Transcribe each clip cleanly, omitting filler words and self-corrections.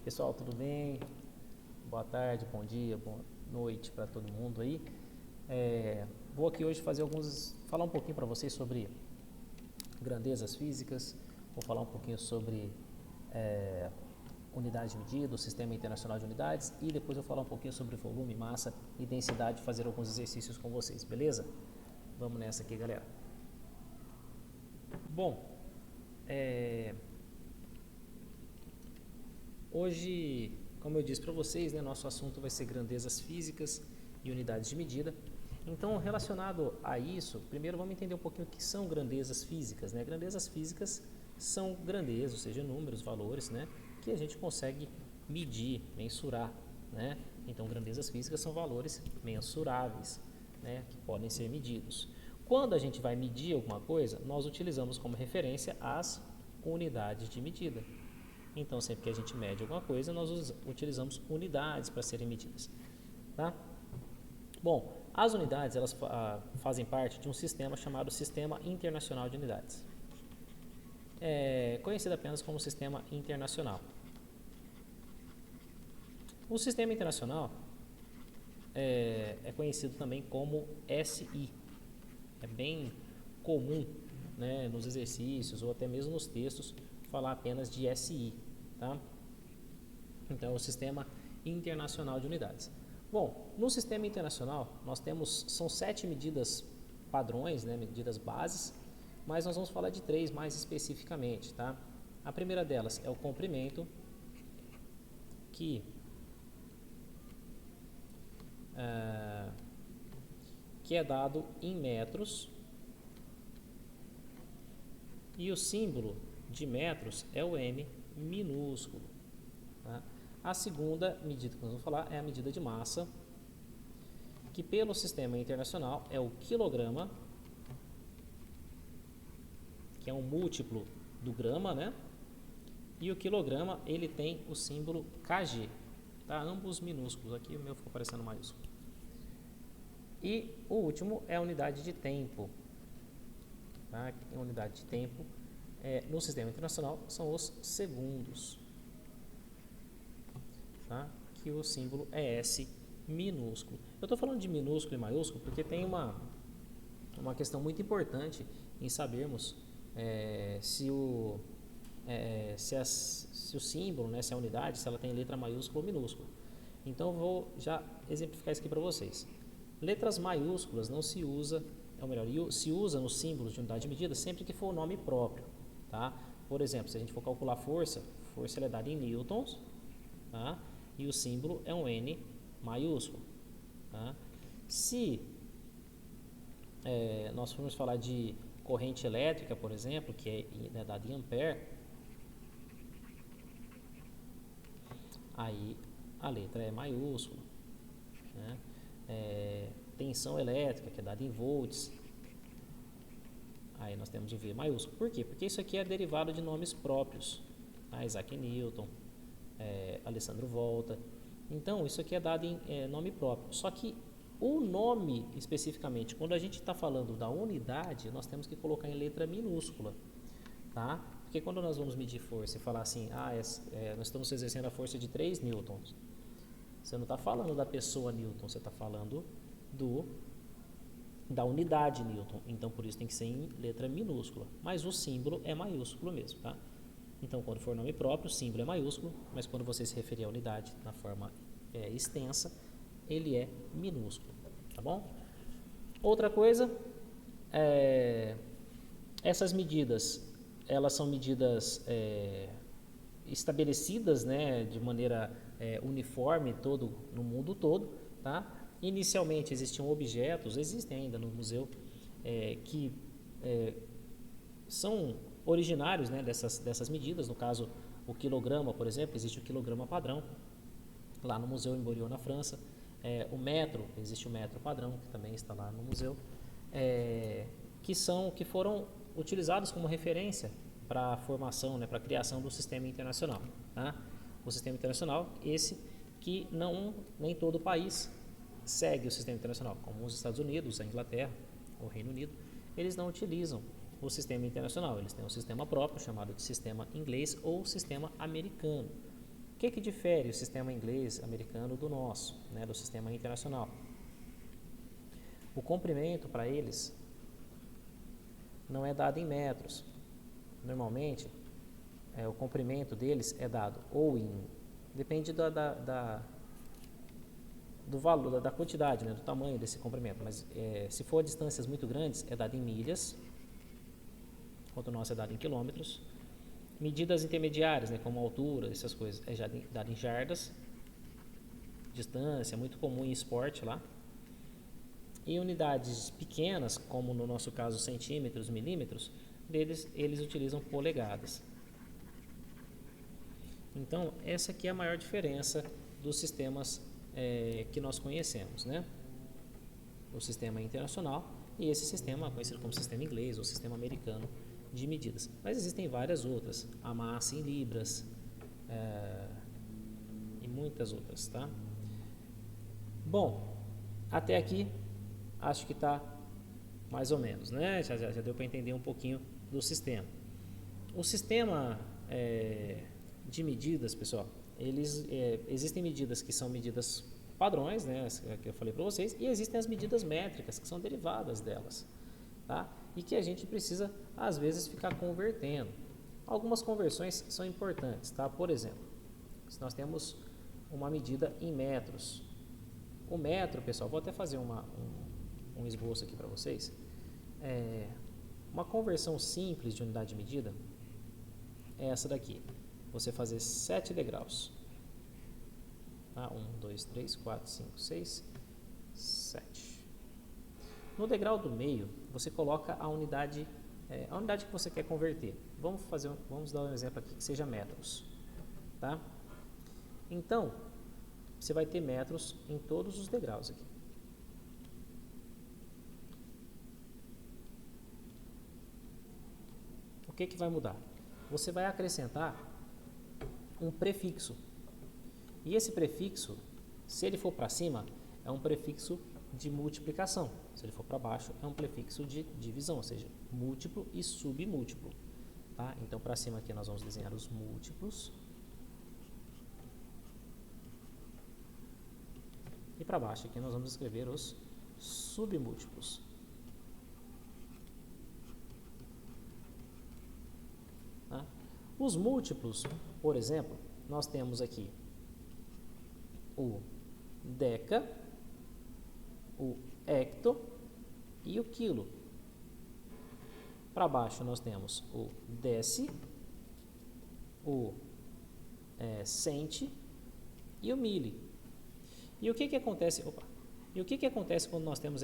Pessoal, tudo bem? Boa tarde, bom dia, boa noite para todo mundo aí. Vou aqui hoje falar um pouquinho para vocês sobre grandezas físicas, vou falar um pouquinho sobre unidade de medida, o Sistema Internacional de Unidades, e depois eu vou falar um pouquinho sobre volume, massa e densidade, fazer alguns exercícios com vocês, beleza? Vamos nessa aqui, galera. Bom, hoje, como eu disse para vocês, nosso assunto vai ser grandezas físicas e unidades de medida. Então, relacionado a isso, primeiro vamos entender um pouquinho o que são grandezas físicas. Grandezas físicas são grandezas, ou seja, números, valores, que a gente consegue medir, mensurar. Então, grandezas físicas são valores mensuráveis, que podem ser medidos. Quando a gente vai medir alguma coisa, nós utilizamos como referência as unidades de medida. Então, sempre que a gente mede alguma coisa, nós utilizamos unidades para serem medidas. Tá? Bom, as unidades elas fazem parte de um sistema chamado Sistema Internacional de Unidades. É conhecido apenas como Sistema Internacional. O Sistema Internacional é conhecido também como SI. É bem comum nos exercícios ou até mesmo nos textos falar apenas de SI. Tá? Então, é o Sistema Internacional de Unidades. Bom, no Sistema Internacional, são 7 medidas padrões, medidas bases, mas nós vamos falar de 3 mais especificamente. Tá? A primeira delas é o comprimento, que é dado em metros, e o símbolo de metros é o M minúsculo. Tá? A segunda medida que nós vamos falar é a medida de massa, que pelo sistema internacional é o quilograma, que é um múltiplo do grama, e o quilograma ele tem o símbolo kg, tá? Ambos minúsculos, aqui o meu ficou parecendo maiúsculo. E o último é a unidade de tempo. Tá? A unidade de tempo no sistema internacional são os segundos. Tá? Que o símbolo é S minúsculo. Eu estou falando de minúsculo e maiúsculo porque tem uma questão muito importante em sabermos se o símbolo, se a unidade, se ela tem letra maiúscula ou minúscula. Então, eu vou já exemplificar isso aqui para vocês. Letras maiúsculas não se usa, ou melhor, se usa nos símbolos de unidade de medida sempre que for o nome próprio. Tá? Por exemplo, se a gente for calcular força ela é dada em newtons, tá? E o símbolo é um N maiúsculo. Tá? Se nós formos falar de corrente elétrica, por exemplo, que é dada em ampere, aí a letra é maiúscula. Tensão elétrica, que é dada em volts, aí nós temos o V maiúsculo. Por quê? Porque isso aqui é derivado de nomes próprios. Isaac Newton, Alessandro Volta. Então, isso aqui é dado em nome próprio. Só que o nome, especificamente, quando a gente está falando da unidade, nós temos que colocar em letra minúscula. Tá? Porque quando nós vamos medir força e falar assim, nós estamos exercendo a força de 3 newtons, você não está falando da pessoa Newton, você está falando da unidade Newton. Então, por isso tem que ser em letra minúscula. Mas o símbolo é maiúsculo mesmo. Tá? Então, quando for nome próprio, o símbolo é maiúsculo, mas quando você se referir à unidade na forma extensa, ele é minúsculo. Tá bom? Outra coisa, essas medidas, elas são medidas estabelecidas de maneira uniforme no mundo todo. Tá? Inicialmente existiam objetos, existem ainda no museu, que são originários dessas medidas. No caso, o quilograma, por exemplo, existe o quilograma padrão, lá no Museu Emboriot, na França. O metro, existe o metro padrão, que também está lá no museu, que foram utilizados como referência para a formação, para a criação do Sistema Internacional. Tá? O Sistema Internacional, esse que nem todo país segue o Sistema Internacional, como os Estados Unidos, a Inglaterra, o Reino Unido, eles não utilizam o Sistema Internacional, eles têm um sistema próprio chamado de Sistema Inglês ou Sistema Americano. O que difere o sistema inglês americano do nosso, né, do sistema internacional? O comprimento para eles não é dado em metros. Normalmente, o comprimento deles é dado ou em... Depende do valor, da quantidade, né, do tamanho desse comprimento. Mas se for distâncias muito grandes, é dado em milhas, enquanto o nosso é dado em quilômetros. Medidas intermediárias, né, como altura, essas coisas, é já dado em jardas. Distância, muito comum em esporte lá. Em unidades pequenas, como no nosso caso centímetros, milímetros, eles utilizam polegadas. Então, essa aqui é a maior diferença dos sistemas que nós conhecemos, né? O sistema internacional e esse sistema conhecido como sistema inglês ou sistema americano de medidas. Mas existem várias outras, a massa em libras e muitas outras, tá? Bom, até aqui acho que está mais ou menos, né? Já deu para entender um pouquinho do sistema. O sistema de medidas, pessoal, existem medidas que são medidas padrões, né? Que eu falei para vocês, e existem as medidas métricas que são derivadas delas, tá? E que a gente precisa às vezes ficar convertendo. Algumas conversões são importantes, tá? Por exemplo, se nós temos uma medida em metros, o metro, pessoal, vou até fazer um esboço aqui para vocês. Uma conversão simples de unidade de medida é essa daqui. Você fazer 7 degraus. Tá? 1, 2, 3, 4, 5, 6, 7. No degrau do meio, você coloca a unidade que você quer converter. Vamos dar um exemplo aqui que seja metros. Tá? Então, você vai ter metros em todos os degraus aqui. O que vai mudar? Você vai acrescentar um prefixo. E esse prefixo, se ele for para cima, é um prefixo de multiplicação. Se ele for para baixo, é um prefixo de divisão, ou seja, múltiplo e submúltiplo. Tá? Então, para cima aqui nós vamos desenhar os múltiplos. E para baixo aqui nós vamos escrever os submúltiplos. Tá? Os múltiplos, por exemplo, nós temos aqui o deca, o hecto e o quilo. Para baixo nós temos o deci, o centi e o mili. E o que acontece? E o que acontece quando nós temos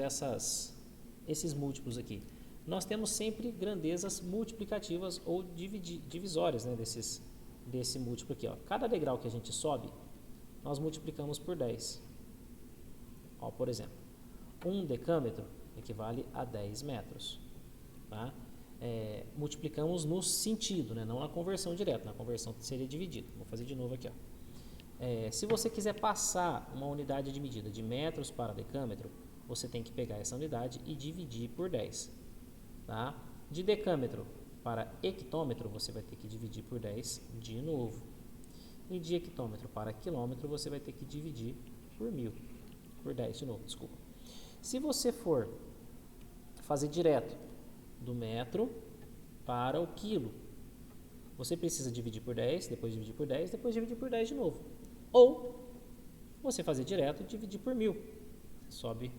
esses múltiplos aqui? Nós temos sempre grandezas multiplicativas ou divisórias, né, desse múltiplo aqui. Ó. Cada degrau que a gente sobe, nós multiplicamos por 10. Ó, por exemplo, 1 decâmetro equivale a 10 metros. Tá? Multiplicamos no sentido, né, não na conversão direta. Na conversão seria dividido. Vou fazer de novo aqui. Ó. Se você quiser passar uma unidade de medida de metros para decâmetro, você tem que pegar essa unidade e dividir por 10. Tá? De decâmetro para hectômetro, você vai ter que dividir por 10 de novo. E de hectômetro para quilômetro, você vai ter que dividir por 1000. Por 10 de novo, desculpa. Se você for fazer direto do metro para o quilo, você precisa dividir por 10, depois dividir por 10, depois dividir por 10 de novo. Ou você fazer direto e dividir por 1000. Você sobe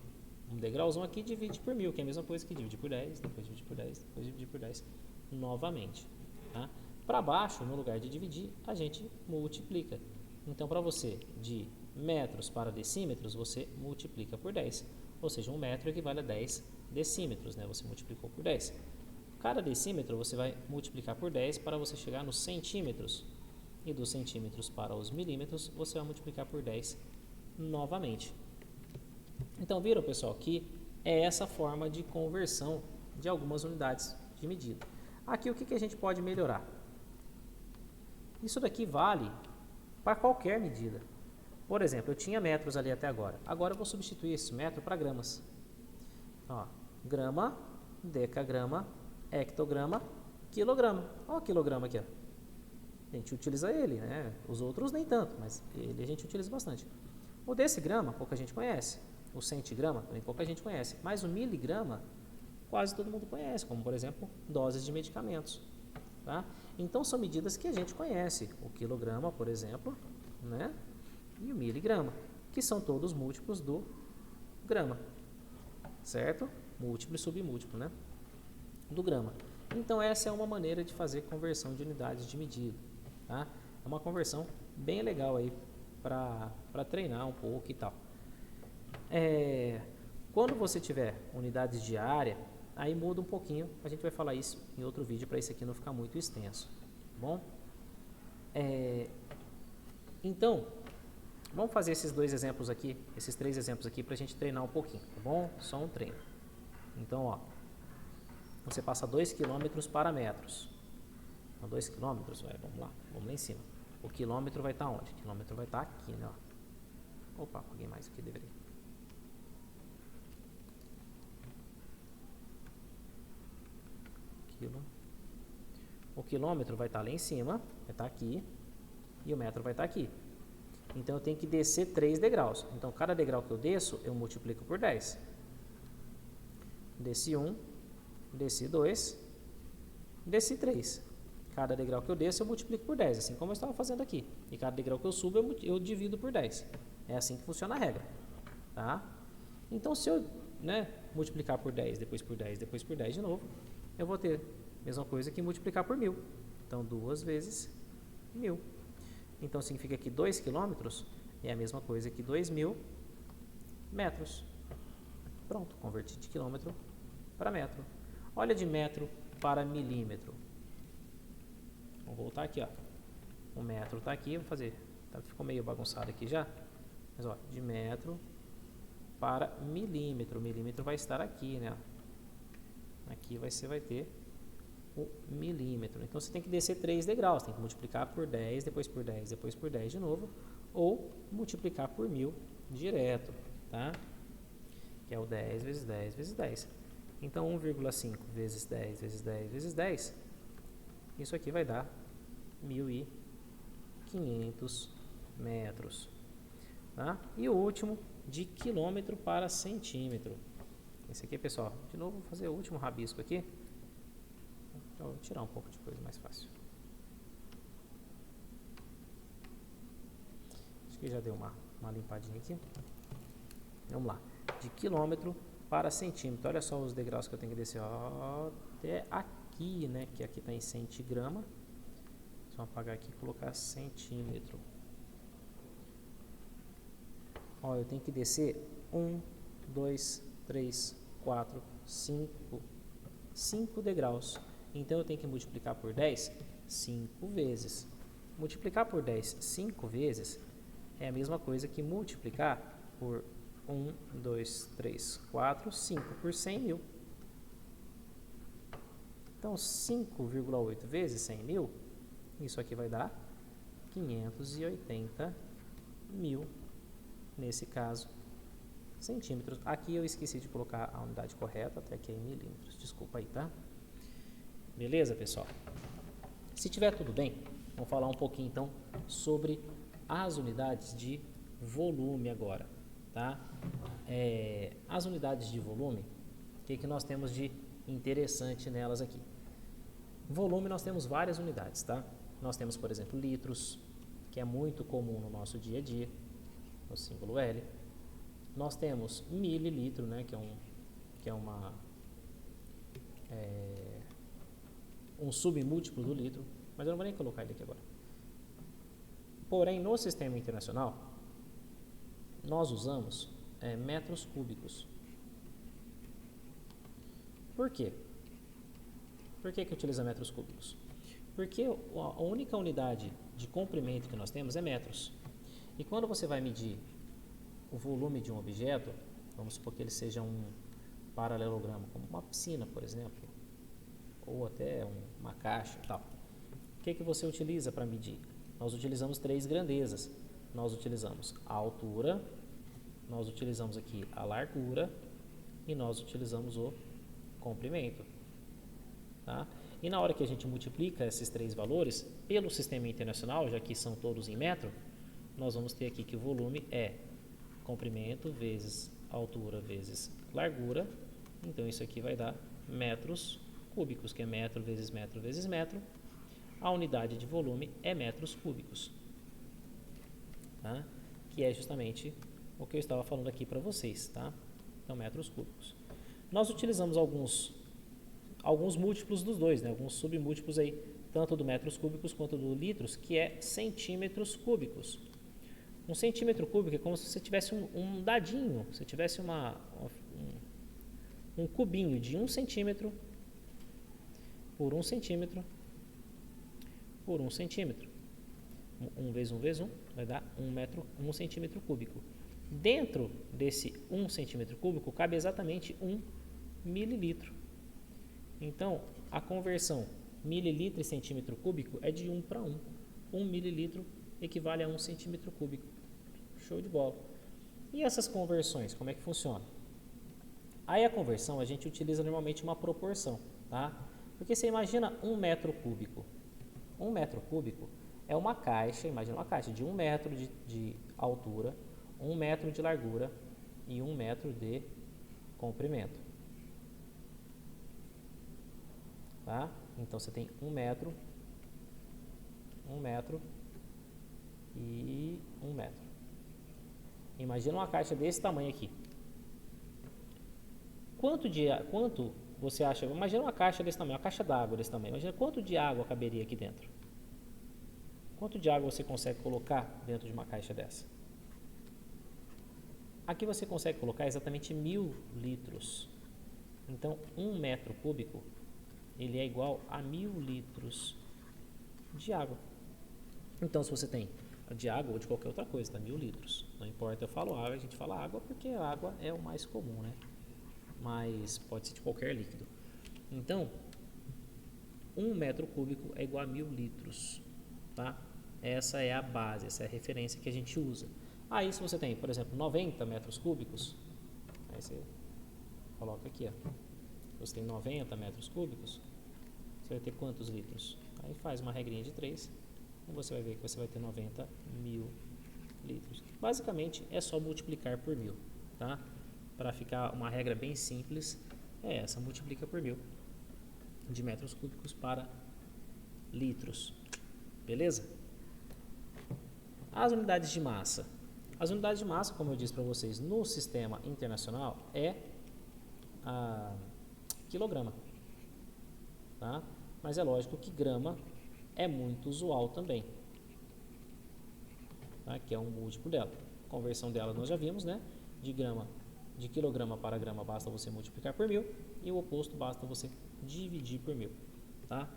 um degrauzão aqui e divide por 1000, que é a mesma coisa que dividir por 10, depois dividir por 10, depois dividir por 10 novamente. Tá? Para baixo, no lugar de dividir, a gente multiplica. Então, para você, de metros para decímetros, você multiplica por 10. Ou seja, 1 metro equivale a 10 decímetros, né? Você multiplicou por 10. Cada decímetro você vai multiplicar por 10 para você chegar nos centímetros. E dos centímetros para os milímetros, você vai multiplicar por 10 novamente. Então, viram, pessoal, que é essa forma de conversão de algumas unidades de medida. Aqui, o que a gente pode melhorar? Isso daqui vale para qualquer medida. Por exemplo, eu tinha metros ali até agora. Agora eu vou substituir esse metro para gramas. Ó, grama, decagrama, hectograma, quilograma. Olha o quilograma aqui. Ó. a gente utiliza ele, né? Os outros nem tanto, mas ele a gente utiliza bastante. O decigrama, pouca gente conhece. O centigrama, também pouca gente conhece. Mas o miligrama, quase todo mundo conhece, como, por exemplo, doses de medicamentos. Tá? Então, são medidas que a gente conhece. O quilograma, por exemplo, né? E o miligrama, que são todos múltiplos do grama. Certo? Múltiplo e submúltiplo, né? Do grama. Então, essa é uma maneira de fazer conversão de unidades de medida. Tá? É uma conversão bem legal aí para treinar um pouco e tal. Quando você tiver unidades de área, aí muda um pouquinho. A gente vai falar isso em outro vídeo para isso aqui não ficar muito extenso. Tá bom? Então, vamos fazer esses dois exemplos aqui, esses três exemplos aqui para a gente treinar um pouquinho, tá bom? Só um treino. Então, ó, você passa 2 km para metros. Então, 2 km, vamos lá em cima. O quilômetro vai estar onde? O quilômetro vai estar aqui, né? Ó. Opa, apaguei mais aqui, deveria. O quilômetro vai estar lá em cima, vai estar aqui, e o metro vai estar aqui. Então, eu tenho que descer 3 degraus. Então, cada degrau que eu desço, eu multiplico por 10. Desci 1, desci 2, desci 3. Cada degrau que eu desço, eu multiplico por 10, assim como eu estava fazendo aqui. E cada degrau que eu subo, eu divido por 10. É assim que funciona a regra. Tá? Então, se eu multiplicar por 10, depois por 10, depois por 10 de novo, eu vou ter a mesma coisa que multiplicar por 1000. Então, 2 vezes 1000. Então, significa que 2 quilômetros é a mesma coisa que 2000 metros. Pronto, converti de quilômetro para metro. Olha de metro para milímetro. Vou voltar aqui, ó. O metro está aqui, vou fazer. Ficou meio bagunçado aqui já. Mas, ó, de metro para milímetro. O milímetro vai estar aqui, né? Aqui você vai ter o milímetro. Então, você tem que descer 3 degraus. Tem que multiplicar por 10, depois por 10, depois por 10 de novo. Ou multiplicar por 1000 direto, tá? Que é o 10 vezes 10 vezes 10. Então, 1,5 vezes 10 vezes 10 vezes 10. Isso aqui vai dar 1.500 metros. Tá? E o último, de quilômetro para centímetro. Esse aqui, pessoal, de novo, vou fazer o último rabisco aqui. Vou tirar um pouco de coisa mais fácil. Acho que já deu uma limpadinha aqui. Vamos lá. De quilômetro para centímetro. Olha só os degraus que eu tenho que descer. Ó, até aqui, né? Que aqui está em centigrama. Só apagar aqui e colocar centímetro. Ó, eu tenho que descer 1, 2, 3, 4, 5. 5 degraus. Então, eu tenho que multiplicar por 10 5 vezes. Multiplicar por 10 5 vezes é a mesma coisa que multiplicar por 1, 2, 3, 4, 5 por 100 mil. Então, 5,8 vezes 100 mil, isso aqui vai dar 580 mil, nesse caso, centímetros. Aqui eu esqueci de colocar a unidade correta, até aqui é em milímetros. Desculpa aí, tá? Beleza, pessoal? Se tiver tudo bem, vamos falar um pouquinho, então, sobre as unidades de volume agora, tá? As unidades de volume, o que nós temos de interessante nelas aqui? Volume, nós temos várias unidades, tá? Nós temos, por exemplo, litros, que é muito comum no nosso dia a dia, o símbolo L. Nós temos mililitro, né, que é um submúltiplo do litro, mas eu não vou nem colocar ele aqui agora. Porém, no sistema internacional, nós usamos metros cúbicos. Por quê? Por que utiliza metros cúbicos? Porque a única unidade de comprimento que nós temos é metros. E quando você vai medir o volume de um objeto, vamos supor que ele seja um paralelogramo, como uma piscina, por exemplo, ou até uma caixa e tal. O que você utiliza para medir? Nós utilizamos 3 grandezas. Nós utilizamos a altura, nós utilizamos aqui a largura e nós utilizamos o comprimento. Tá? E na hora que a gente multiplica esses três valores pelo sistema internacional, já que são todos em metro, nós vamos ter aqui que o volume é comprimento vezes altura vezes largura. Então isso aqui vai dar metros cúbicos, que é metro vezes metro vezes metro. A unidade de volume é metros cúbicos, tá? Que é justamente o que eu estava falando aqui para vocês, tá? Então, metros cúbicos. Nós utilizamos alguns múltiplos dos dois, né? Alguns submúltiplos aí, tanto do metros cúbicos quanto do litros, que é centímetros cúbicos. Um centímetro cúbico é como se você tivesse um dadinho, se tivesse um cubinho de 1 centímetro por 1 centímetro por 1 centímetro. 1 vezes 1 vezes 1 vai dar 1 centímetro cúbico. Dentro desse 1 centímetro cúbico cabe exatamente 1 mililitro. Então, a conversão mililitro e centímetro cúbico é de 1 para 1. 1 mililitro equivale a 1 centímetro cúbico. Show de bola. E essas conversões, como é que funciona? Aí a conversão a gente utiliza normalmente uma proporção, tá? Porque você imagina 1 metro cúbico. 1 metro cúbico é uma caixa, imagina uma caixa de 1 metro de altura, 1 metro de largura e 1 metro de comprimento. Tá? Então você tem 1 metro e 1 metro. Imagina uma caixa desse tamanho aqui. Quanto você acha? Imagina uma caixa desse tamanho, uma caixa d'água desse tamanho. Imagina quanto de água caberia aqui dentro. Quanto de água você consegue colocar dentro de uma caixa dessa? Aqui você consegue colocar exatamente 1000 litros. Então, 1 metro cúbico ele é igual a 1000 litros de água. Então, se você tem de água ou de qualquer outra coisa, tá? 1000 litros. Não importa, eu falo água, a gente fala água porque a água é o mais comum, né? Mas pode ser de qualquer líquido. Então, 1 metro cúbico é igual a 1000 litros, tá? Essa é a base, essa é a referência que a gente usa. Aí, se você tem, por exemplo, 90 metros cúbicos, aí você coloca aqui, ó. Você tem 90 metros cúbicos, você vai ter quantos litros? Aí faz uma regrinha de 3 e você vai ver que você vai ter 90 mil litros. Basicamente, é só multiplicar por 1000, tá? Para ficar uma regra bem simples, é essa, multiplica por 1000 de metros cúbicos para litros. Beleza? As unidades de massa. As unidades de massa, como eu disse para vocês, no sistema internacional é a quilograma. Tá? Mas é lógico que grama é muito usual também. Tá? Que é um múltiplo dela. A conversão dela nós já vimos, né? De quilograma para grama basta você multiplicar por 1000 e o oposto basta você dividir por 1000. Tá?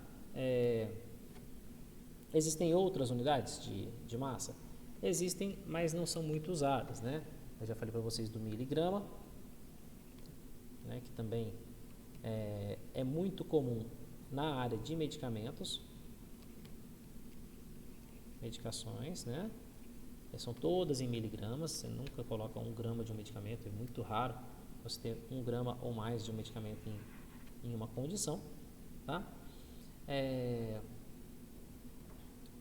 Existem outras unidades de massa? Existem, mas não são muito usadas, né? Eu já falei para vocês do miligrama, né, que também é muito comum na área de medicamentos, medicações, né? São todas em miligramas, você nunca coloca 1 grama de um medicamento, é muito raro você ter 1 grama ou mais de um medicamento em uma condição, tá?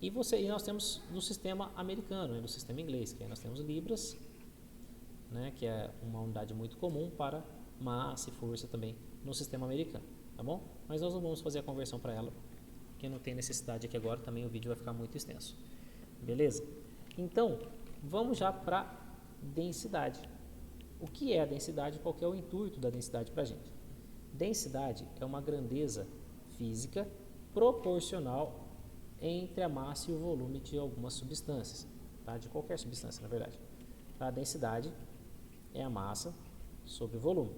E nós temos no sistema americano e no sistema inglês, que aí nós temos libras, né, que é uma unidade muito comum para massa e força também no sistema americano, tá bom? Mas nós não vamos fazer a conversão para ela, porque não tem necessidade aqui agora, também o vídeo vai ficar muito extenso. Beleza? Então, vamos já para densidade. O que é a densidade? Qual que é o intuito da densidade para a gente? Densidade é uma grandeza física proporcional entre a massa e o volume de algumas substâncias, tá? De qualquer substância, na verdade. A densidade é a massa sobre o volume.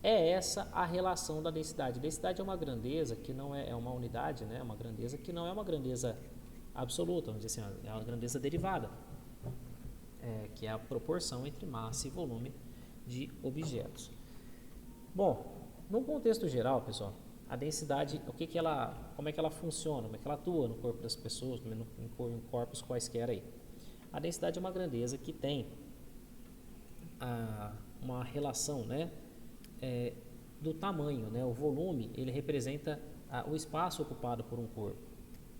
É essa a relação da densidade. Densidade é uma grandeza que não é uma unidade, né? Uma grandeza que não é uma grandeza absoluta, vamos dizer assim, é uma grandeza derivada, que é a proporção entre massa e volume de objetos. Bom, no contexto geral, pessoal, a densidade, como é que ela funciona, como é que ela atua no corpo das pessoas, em corpos quaisquer aí. A densidade é uma grandeza que tem uma relação, né, do tamanho, né? O volume ele representa o espaço ocupado por um corpo.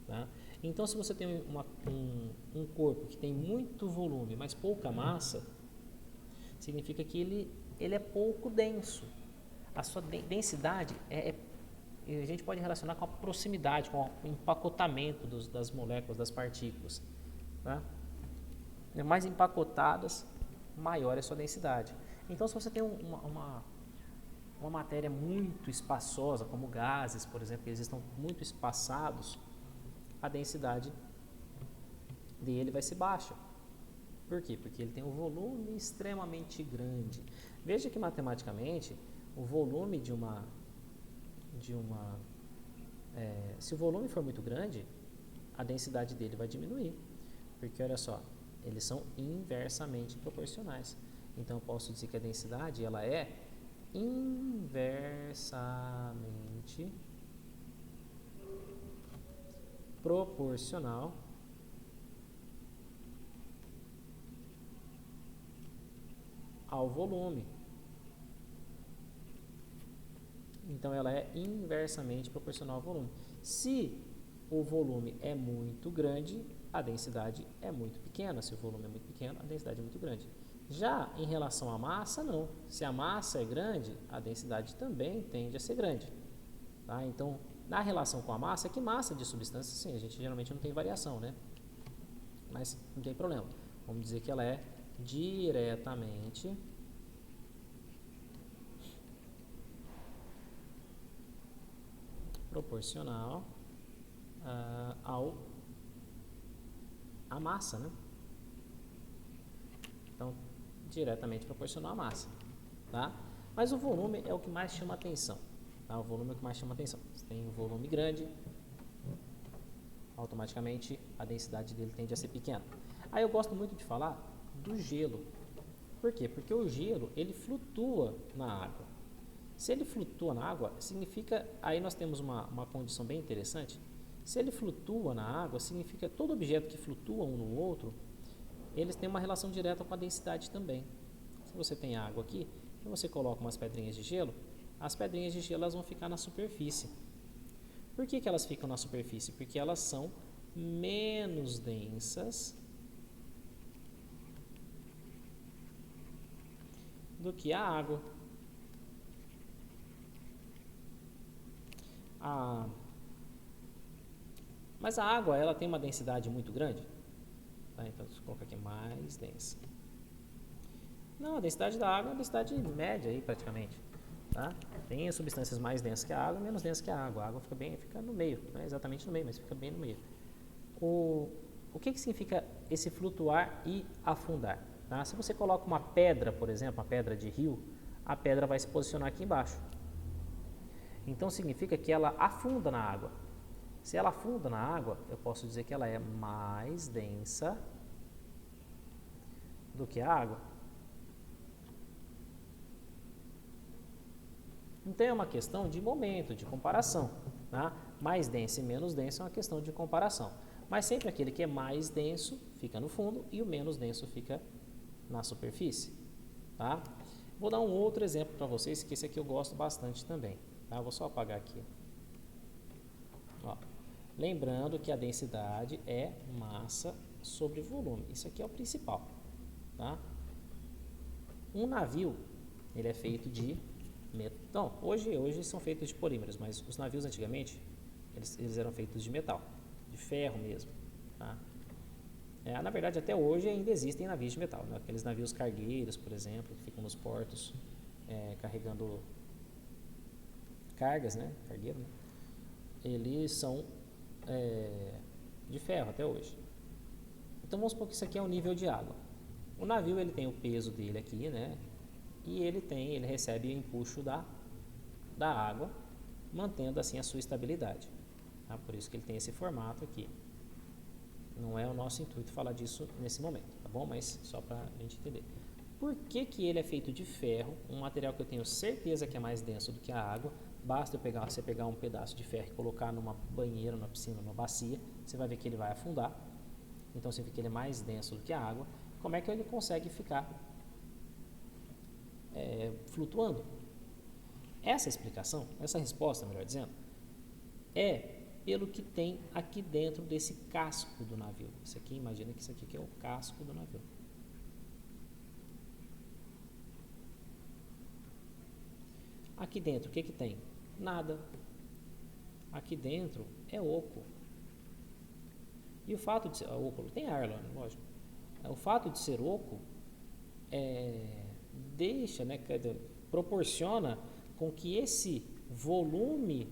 Tá? Então, se você tem um corpo que tem muito volume, mas pouca massa, significa que ele é pouco denso. A sua densidade a gente pode relacionar com a proximidade, com o empacotamento das moléculas, das partículas. Tá? Mais empacotadas, maior é a sua densidade. Então, se você tem uma matéria muito espaçosa, como gases, por exemplo, eles estão muito espaçados, a densidade dele vai ser baixa. Por quê? Porque ele tem um volume extremamente grande. Veja que matematicamente, o volume se o volume for muito grande, a densidade dele vai diminuir. Porque olha só, eles são inversamente proporcionais. Então eu posso dizer que a densidade ela é inversamente proporcional ao volume. Então ela é inversamente proporcional ao volume. Se o volume é muito grande, a densidade é muito pequena. Se o volume é muito pequeno, a densidade é muito grande. Já em relação à massa, não. Se a massa é grande, a densidade também tende a ser grande. Tá? Então, na relação com a massa, que massa de substância, sim, a gente geralmente não tem variação, né? Mas não tem problema. Vamos dizer que ela é diretamente proporcional à massa, né? Então, diretamente proporcional à massa, tá? Mas o volume é o que mais chama atenção, tá? O volume é o que mais chama atenção. Se tem um volume grande, automaticamente a densidade dele tende a ser pequena. Aí eu gosto muito de falar do gelo. Por quê? Porque o gelo, ele flutua na água. Se ele flutua na água, significa, aí nós temos uma condição bem interessante. Se ele flutua na água, significa que todo objeto que flutua um no outro, eles têm uma relação direta com a densidade também. Se você tem água aqui, e você coloca umas pedrinhas de gelo, as pedrinhas de gelo elas vão ficar na superfície. Por que elas ficam na superfície? Porque elas são menos densas do que a água. Mas a água ela tem uma densidade muito grande. Tá? Então, deixa eu colocar aqui mais densa. Não, a densidade da água é uma densidade média aí, praticamente. Tá? Tem substâncias mais densas que a água e menos densas que a água. A água fica no meio, não é exatamente no meio, mas fica bem no meio. O que significa esse flutuar e afundar? Tá? Se você coloca uma pedra, por exemplo, uma pedra de rio, a pedra vai se posicionar aqui embaixo. Então significa que ela afunda na água. Se ela afunda na água, eu posso dizer que ela é mais densa do que a água. Então é uma questão de momento, de comparação. Tá? Mais denso e menos denso é uma questão de comparação. Mas sempre aquele que é mais denso fica no fundo e o menos denso fica na superfície. Tá? Vou dar um outro exemplo para vocês, que esse aqui eu gosto bastante também. Tá? Vou só apagar aqui. Ó. Lembrando que a densidade é massa sobre volume. Isso aqui é o principal. Tá? Um navio ele é feito de metal. Então, hoje são feitos de polímeros, mas os navios antigamente eles eram feitos de metal, de ferro mesmo. Tá? Na verdade, até hoje ainda existem navios de metal. Né? Aqueles navios cargueiros, por exemplo, que ficam nos portos carregando cargas, né? Cargueiro, né? Eles são de ferro até hoje. Então vamos supor que isso aqui é o nível de água. O navio ele tem o peso dele aqui, né? E ele recebe o empuxo da água, mantendo assim a sua estabilidade. Tá? Por isso que ele tem esse formato aqui. Não é o nosso intuito falar disso nesse momento, tá bom? Mas só para a gente entender. Por que ele é feito de ferro, um material que eu tenho certeza que é mais denso do que a água? Basta você pegar um pedaço de ferro e colocar numa banheira, numa piscina, numa bacia, você vai ver que ele vai afundar. Então significa que ele é mais denso do que a água. Como é que ele consegue ficar flutuando? Essa explicação, essa resposta, melhor dizendo, é pelo que tem aqui dentro desse casco do navio. Isso aqui, imagina que isso aqui que é o casco do navio. Aqui dentro, o que que tem? Nada. Aqui dentro é oco. E o fato de ser oco, tem ar lá, lógico. O fato de ser oco deixa, né, proporciona com que esse volume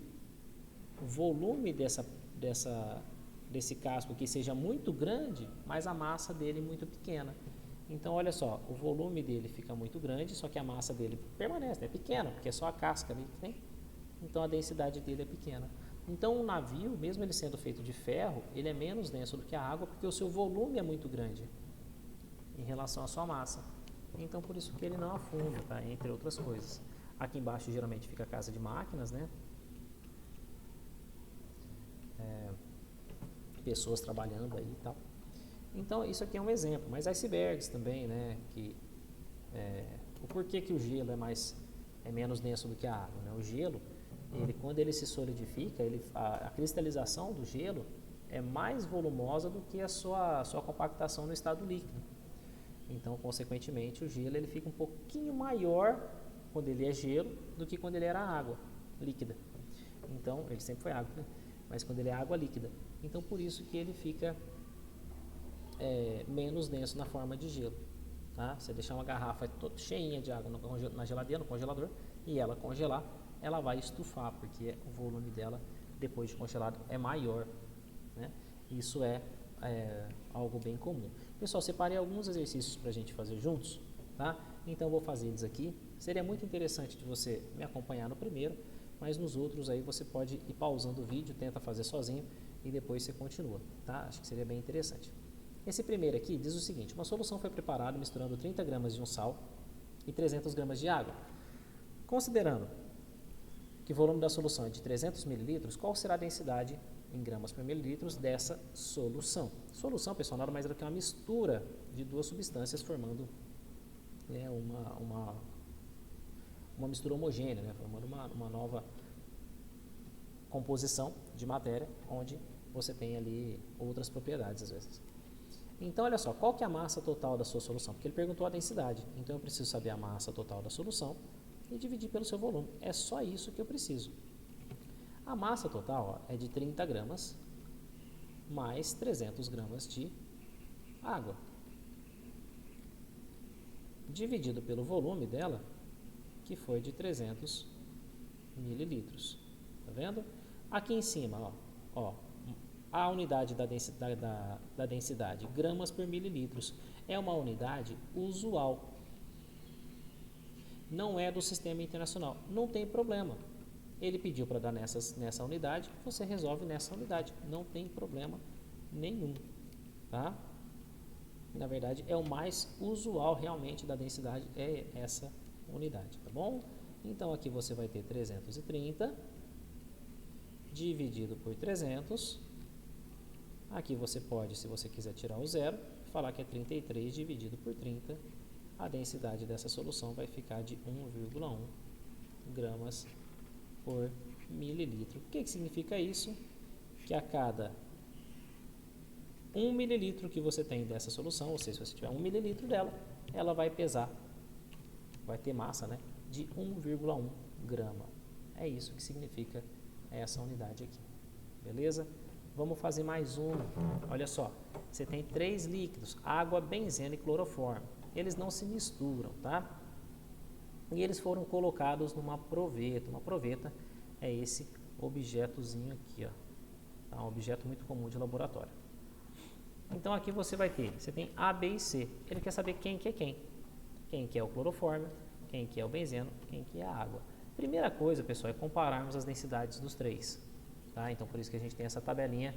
desse casco aqui seja muito grande, mas a massa dele muito pequena. Então, olha só, o volume dele fica muito grande, só que a massa dele permanece, é pequena, porque é só a casca ali que tem. Então, a densidade dele é pequena. Então, o navio, mesmo ele sendo feito de ferro, ele é menos denso do que a água, porque o seu volume é muito grande em relação à sua massa. Então, por isso que ele não afunda, tá? Entre outras coisas. Aqui embaixo, geralmente, fica a casa de máquinas, né? Pessoas trabalhando aí e tal. Então, isso aqui é um exemplo. Mas icebergs também, né? O porquê que o gelo é menos denso do que a água, né? O gelo, quando ele se solidifica, a cristalização do gelo é mais volumosa do que a sua compactação no estado líquido. Então, consequentemente, o gelo ele fica um pouquinho maior quando ele é gelo do que quando ele era água líquida. Então, ele sempre foi água, né? Mas quando ele é água líquida. Então, por isso que ele fica menos denso na forma de gelo. Tá? Você deixar uma garrafa cheinha de água na geladeira, no congelador, e ela congelar, ela vai estufar, porque o volume dela, depois de congelado, é maior. Né? Isso é algo bem comum. Pessoal, separei alguns exercícios para a gente fazer juntos. Tá? Então, eu vou fazer eles aqui. Seria muito interessante de você me acompanhar no primeiro, mas nos outros aí você pode ir pausando o vídeo, tenta fazer sozinho e depois você continua. Tá? Acho que seria bem interessante. Esse primeiro aqui diz o seguinte: uma solução foi preparada misturando 30 gramas de um sal e 300 gramas de água. Considerando que o volume da solução é de 300 ml, qual será a densidade em gramas por mililitro dessa solução? Solução, pessoal, nada mais é do que uma mistura de duas substâncias formando uma mistura homogênea, né? Formando uma nova composição de matéria, onde você tem ali outras propriedades às vezes. Então, olha só, qual que é a massa total da sua solução? Porque ele perguntou a densidade, então eu preciso saber a massa total da solução e dividir pelo seu volume. É só isso que eu preciso. A massa total é de 30 gramas mais 300 gramas de água. Dividido pelo volume dela, que foi de 300 mililitros. Tá vendo? Aqui em cima, ó, a unidade da densidade, gramas por mililitros, é uma unidade usual. Não é do sistema internacional. Não tem problema. Ele pediu para dar nessa unidade, você resolve nessa unidade. Não tem problema nenhum. Tá? Na verdade, é o mais usual realmente da densidade, é essa unidade. Tá bom? Então, aqui você vai ter 330 dividido por 300. Aqui você pode, se você quiser tirar o zero, falar que é 33 dividido por 30. A densidade dessa solução vai ficar de 1,1 gramas por mililitro. O que significa isso? Que a cada 1 mililitro que você tem dessa solução, ou seja, se você tiver 1 mililitro dela, ela vai pesar, vai ter massa, né, de 1,1 grama. É isso que significa essa unidade aqui. Beleza? Vamos fazer mais um. Olha só, você tem 3 líquidos, água, benzeno e cloroformo. Eles não se misturam, tá? E eles foram colocados numa proveta. Uma proveta é esse objetozinho aqui, ó. Tá? Um objeto muito comum de laboratório. Então aqui você tem A, B e C. Ele quer saber quem que é quem. Quem que é o cloroformo, quem que é o benzeno, quem que é a água. Primeira coisa, pessoal, é compararmos as densidades dos três. Tá? Então, por isso que a gente tem essa tabelinha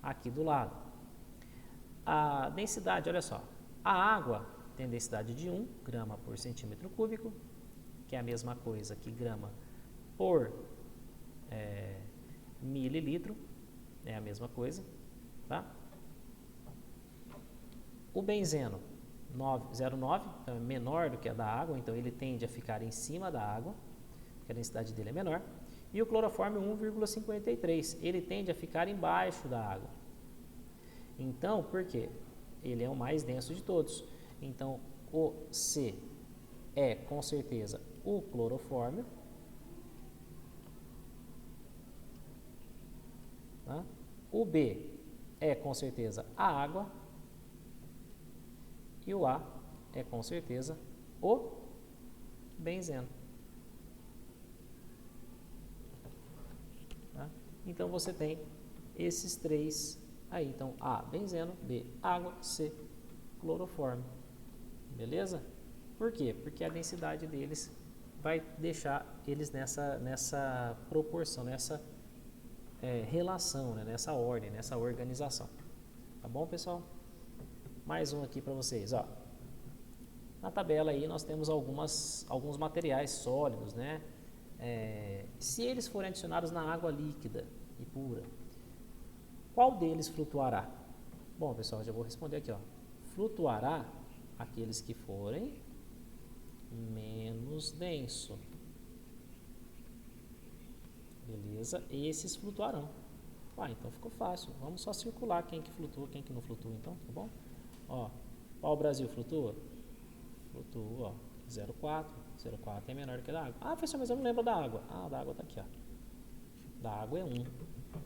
aqui do lado. A densidade, olha só. A água tem densidade de 1 grama por centímetro cúbico, que é a mesma coisa que grama por mililitro. É a mesma coisa. Tá? O benzeno, 0,9, então é menor do que a da água, então ele tende a ficar em cima da água, porque a densidade dele é menor. E o cloroforme 1,53. Ele tende a ficar embaixo da água. Então, por quê? Ele é o mais denso de todos. Então, o C é com certeza o clorofórmio. Tá? O B é com certeza a água. E o A é com certeza o benzeno. Tá? Então você tem esses três aí. Então A, benzeno, B, água, C, clorofórmio. Beleza? Por quê? Porque a densidade deles vai deixar eles nessa proporção, nessa relação, né? Nessa ordem, nessa organização. Tá bom, pessoal? Mais um aqui para vocês. Ó. Na tabela aí nós temos alguns materiais sólidos, né? Se eles forem adicionados na água líquida e pura, qual deles flutuará? Bom, pessoal, já vou responder aqui. Ó. Flutuará aqueles que forem menos denso. Beleza? Esses flutuarão. Então ficou fácil. Vamos só circular quem que flutua, quem que não flutua, então, tá bom? Ó, qual o Brasil flutua? Flutua, ó, 0,4. 0,4 é menor que a da água. Ah, professor, mas eu não lembro da água. Ah, da água tá aqui, ó. Da água é 1.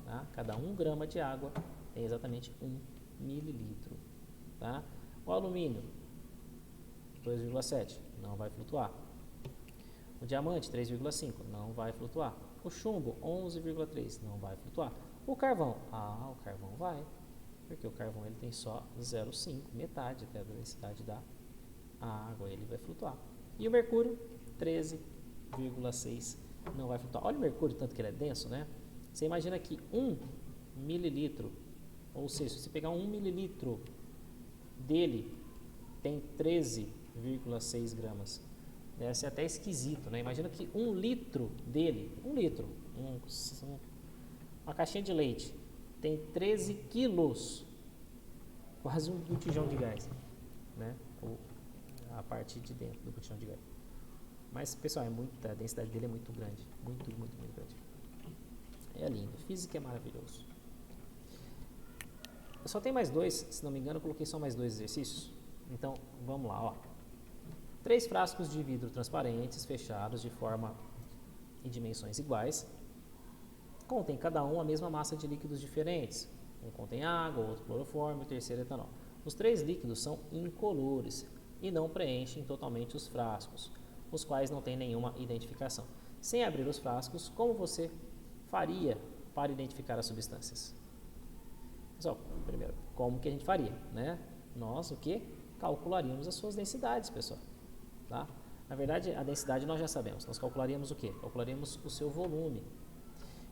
Tá? Cada 1 grama de água tem exatamente 1 mililitro. Tá? O alumínio, 2,7, não vai flutuar. O diamante, 3,5, não vai flutuar. O chumbo, 11,3, não vai flutuar. O carvão, o carvão vai, porque o carvão ele tem só 0,5, metade até da densidade da água, ele vai flutuar. E o mercúrio, 13,6, não vai flutuar. Olha o mercúrio, tanto que ele é denso, né? Você imagina que 1 mililitro, ou seja, se você pegar 1 mililitro dele, tem 13,6 gramas. Deve ser até esquisito, né? Imagina que 1 litro dele, uma caixinha de leite, tem 13 quilos, quase um botijão de gás, né? A parte de dentro do botijão de gás. Mas, pessoal, a densidade dele é muito grande, muito grande. É lindo, física é maravilhoso. Eu só tenho mais dois, se não me engano, eu coloquei só mais 2 exercícios. Então, vamos lá, ó. 3 frascos de vidro transparentes, fechados de forma e dimensões iguais, contém cada um a mesma massa de líquidos diferentes. Um contém água, outro clorofórmio, o terceiro etanol. Os 3 líquidos são incolores e não preenchem totalmente os frascos, os quais não têm nenhuma identificação. Sem abrir os frascos, como você faria para identificar as substâncias? Pessoal, primeiro, como que a gente faria, né? Nós, o que? Calcularíamos as suas densidades, pessoal. Tá? Na verdade, a densidade nós já sabemos. Nós calcularíamos o quê? Calcularíamos o seu volume.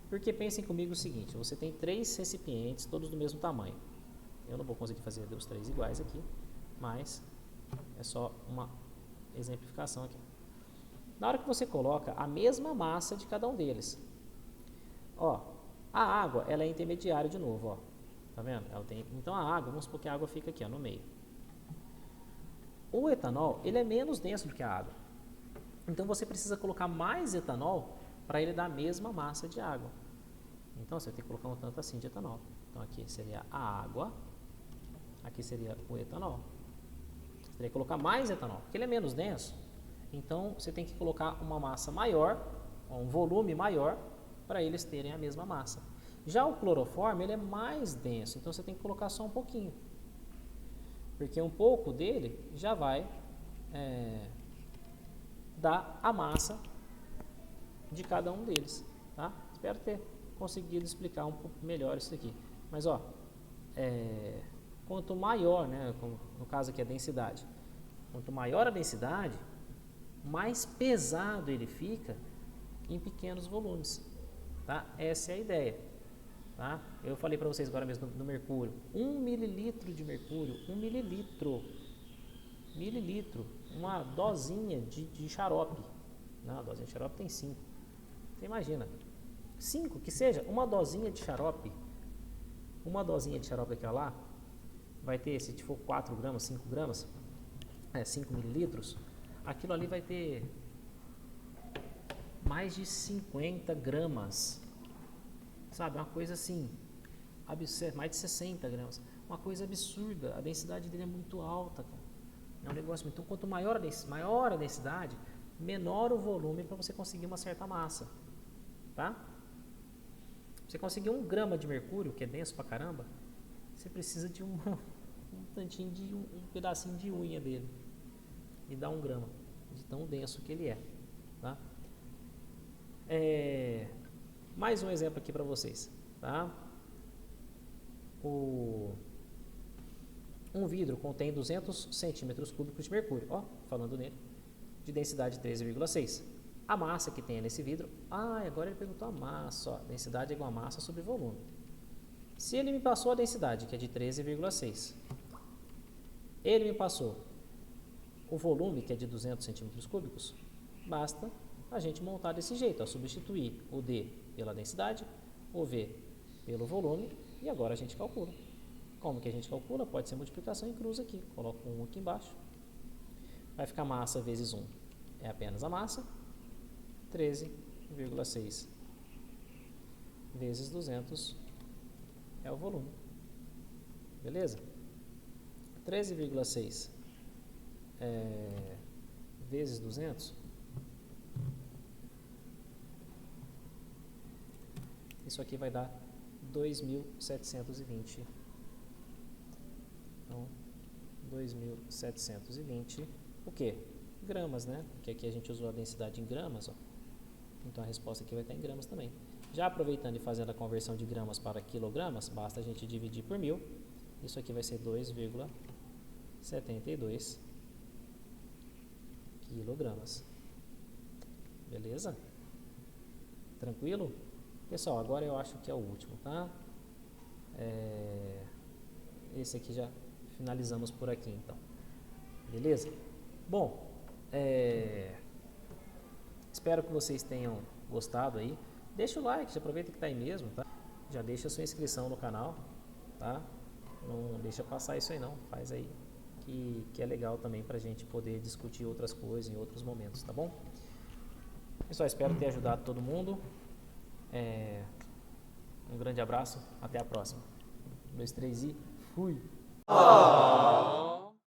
Porque pensem comigo o seguinte, você tem 3 recipientes, todos do mesmo tamanho. Eu não vou conseguir fazer os 3 iguais aqui, mas é só uma exemplificação aqui. Na hora que você coloca a mesma massa de cada um deles, ó, a água ela é intermediária de novo, ó. Tá vendo? Então a água, vamos supor que a água fica aqui, ó, no meio. O etanol, ele é menos denso do que a água. Então você precisa colocar mais etanol para ele dar a mesma massa de água. Então você tem que colocar um tanto assim de etanol. Então aqui seria a água, aqui seria o etanol. Você teria que colocar mais etanol, porque ele é menos denso. Então você tem que colocar uma massa maior, um volume maior, para eles terem a mesma massa. Já o clorofórmio, ele é mais denso, então você tem que colocar só um pouquinho. Porque um pouco dele já vai dar a massa de cada um deles. Tá? Espero ter conseguido explicar um pouco melhor isso aqui. Mas, ó, quanto maior, né, no caso aqui a densidade, quanto maior a densidade, mais pesado ele fica em pequenos volumes. Tá? Essa é a ideia. Tá? Eu falei para vocês agora mesmo do mercúrio. 1 mililitro de mercúrio, 1 mililitro, uma dosinha de xarope. Não, a dosinha de xarope tem 5. Você imagina, 5, que seja, uma dosinha de xarope. Uma dosinha de xarope daquela lá, vai ter, se for 4 gramas, 5 gramas, 5 mililitros, aquilo ali vai ter mais de 50 gramas. Sabe, uma coisa assim, mais de 60 gramas. Uma coisa absurda, a densidade dele é muito alta, cara. É um negócio, então quanto maior a densidade, menor o volume para você conseguir uma certa massa, tá? Você conseguir 1 grama de mercúrio, que é denso pra caramba, você precisa de um tantinho de um pedacinho de unha dele e dá 1 grama de tão denso que ele é, tá? Mais um exemplo aqui para vocês, tá? Um vidro contém 200 centímetros cúbicos de mercúrio, ó, falando nele, de densidade 13,6. A massa que tem nesse vidro, agora ele perguntou a massa, ó, densidade é igual a massa sobre volume. Se ele me passou a densidade, que é de 13,6, ele me passou o volume, que é de 200 centímetros cúbicos, basta a gente montar desse jeito, ó, substituir o D pela densidade, o V pelo volume, e agora a gente calcula. Como que a gente calcula? Pode ser multiplicação em cruz aqui. Coloco 1 aqui embaixo. Vai ficar massa vezes 1. É apenas a massa. 13,6 vezes 200 é o volume. Beleza? 13,6 vezes 200. Isso aqui vai dar 2.720. Então, 2.720, o quê? Gramas, né? Porque aqui a gente usou a densidade em gramas, ó. Então a resposta aqui vai estar em gramas também. Já aproveitando e fazendo a conversão de gramas para quilogramas, basta a gente dividir por 1000. Isso aqui vai ser 2,72 quilogramas. Beleza? Tranquilo? Pessoal, agora eu acho que é o último, tá? Esse aqui já finalizamos por aqui, então. Beleza? Bom, espero que vocês tenham gostado aí. Deixa o like, já aproveita que tá aí mesmo, tá? Já deixa a sua inscrição no canal, tá? Não deixa passar isso aí não, faz aí que é legal também pra gente poder discutir outras coisas em outros momentos, tá bom? Pessoal, espero ter ajudado todo mundo. Um grande abraço, até a próxima. 1, 2, 3 e fui!